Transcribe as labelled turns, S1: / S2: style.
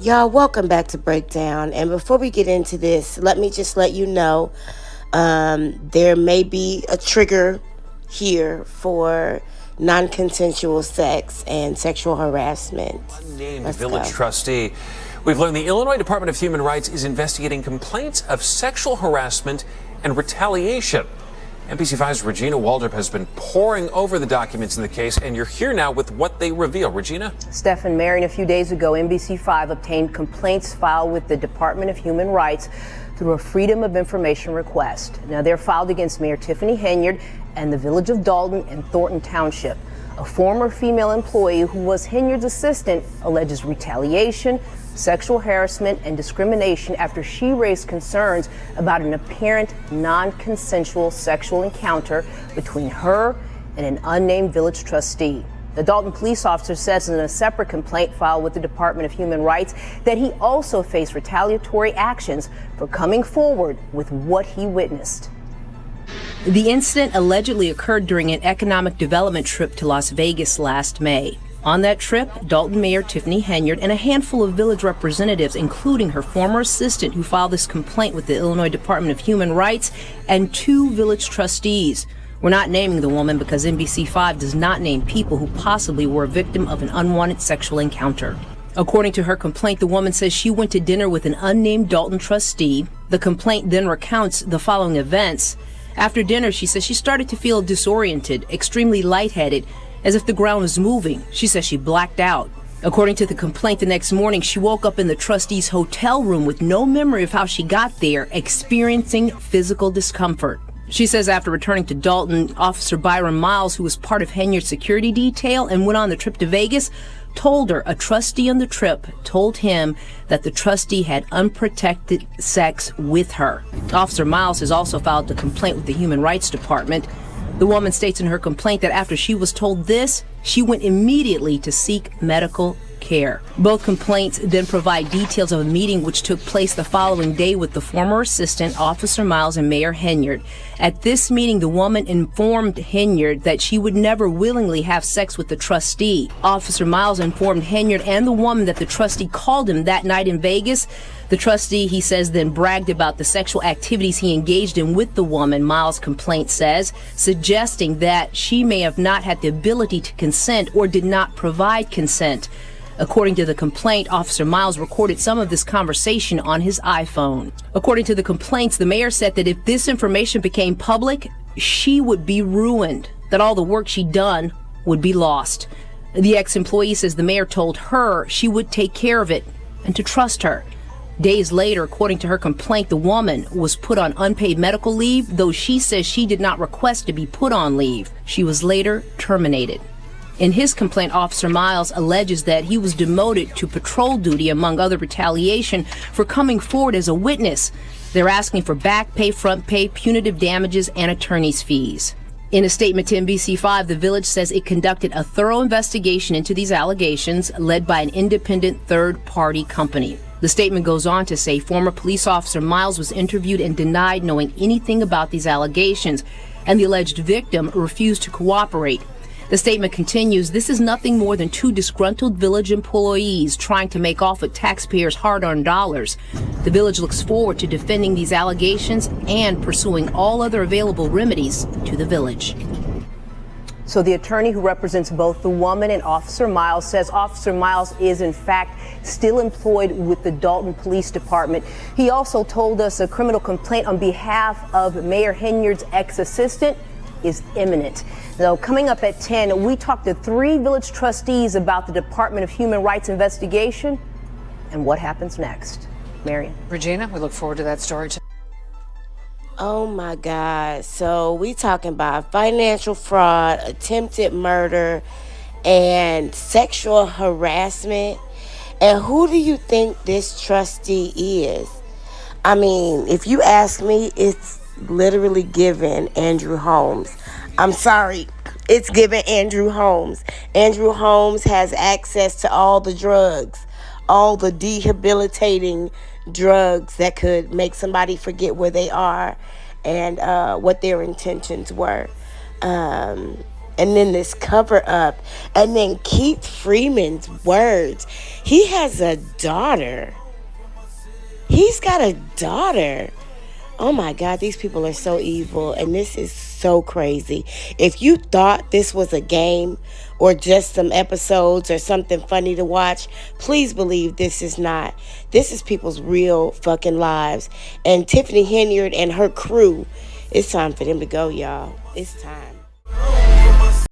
S1: Y'all, welcome back to Breakdown. And before we get into this, let me just let you know there may be a trigger here for non-consensual sex and sexual harassment.
S2: Unnamed village trustee. We've learned the Illinois Department of Human Rights is investigating complaints of sexual harassment and retaliation. NBC5's Regina Waldrop has been poring over the documents in the case, and you're here now with what they reveal. Regina?
S3: Stephen, Marion, a few days ago, NBC5 obtained complaints filed with the Department of Human Rights through a Freedom of Information request. Now, they're filed against Mayor Tiffany Henyard and the village of Dolton and Thornton Township. A former female employee who was Henyard's assistant alleges retaliation, sexual harassment, and discrimination after she raised concerns about an apparent non-consensual sexual encounter between her and an unnamed village trustee. The Dolton police officer says in a separate complaint filed with the Department of Human Rights that he also faced retaliatory actions for coming forward with what he witnessed. The incident allegedly occurred during an economic development trip to Las Vegas last May. On that trip, Dolton Mayor Tiffany Henyard and a handful of village representatives, including her former assistant who filed this complaint with the Illinois Department of Human Rights, and 2 village trustees. We're not naming the woman because NBC5 does not name people who possibly were a victim of an unwanted sexual encounter. According to her complaint, the woman says she went to dinner with an unnamed Dolton trustee. The complaint then recounts the following events. After dinner, she says she started to feel disoriented, extremely lightheaded, as if the ground was moving. She says she blacked out. According to the complaint, the next morning, she woke up in the trustee's hotel room with no memory of how she got there, experiencing physical discomfort. She says after returning to Dolton, Officer Byron Miles, who was part of Henyard's security detail and went on the trip to Vegas, told her a trustee on the trip told him that the trustee had unprotected sex with her. Officer Miles has also filed a complaint with the Human Rights Department. The woman states in her complaint that after she was told this, she went immediately to seek medical care. Both complaints then provide details of a meeting which took place the following day with the former assistant, Officer Miles, and Mayor Henyard. At this meeting, the woman informed Henyard that she would never willingly have sex with the trustee. Officer Miles informed Henyard and the woman that the trustee called him that night in Vegas. The trustee, he says, then bragged about the sexual activities he engaged in with the woman, Miles' complaint says, suggesting that she may have not had the ability to consent or did not provide consent. According to the complaint, Officer Miles recorded some of this conversation on his iPhone. According to the complaints, the mayor said that if this information became public, she would be ruined, that all the work she'd done would be lost. The ex-employee says the mayor told her she would take care of it and to trust her. Days later, according to her complaint, the woman was put on unpaid medical leave, though she says she did not request to be put on leave. She was later terminated. In his complaint, Officer Miles alleges that he was demoted to patrol duty, among other retaliation, for coming forward as a witness. They're asking for back pay, front pay, punitive damages, and attorney's fees. In a statement to NBC5, the village says it conducted a thorough investigation into these allegations, led by an independent third-party company. The statement goes on to say former police officer Miles was interviewed and denied knowing anything about these allegations, and the alleged victim refused to cooperate. The statement continues, this is nothing more than 2 disgruntled village employees trying to make off with taxpayers' hard-earned dollars. The village looks forward to defending these allegations and pursuing all other available remedies to the village. So the attorney who represents both the woman and Officer Miles says Officer Miles is, in fact, still employed with the Dolton Police Department. He also told us a criminal complaint on behalf of Mayor Henyard's ex-assistant is imminent. Now, coming up at 10, we talked to 3 village trustees about the Department of Human Rights investigation and what happens next. Marion.
S4: Regina, we look forward to that story.
S1: Oh my God. So we talking about financial fraud, attempted murder, and sexual harassment. And who do you think this trustee is? I mean, if you ask me, it's literally given Andrew Holmes. I'm sorry, it's given Andrew Holmes. Andrew Holmes has access to all the drugs, all the debilitating drugs that could make somebody forget where they are and what their intentions were. and then this cover up, and then Keith Freeman's words. He has a daughter. He's got a daughter. Oh my God, these people are so evil, and this is so crazy. If you thought this was a game or just some episodes or something funny to watch, please believe this is not. This is people's real fucking lives. And Tiffany Henyard and her crew, it's time for them to go, y'all. It's time.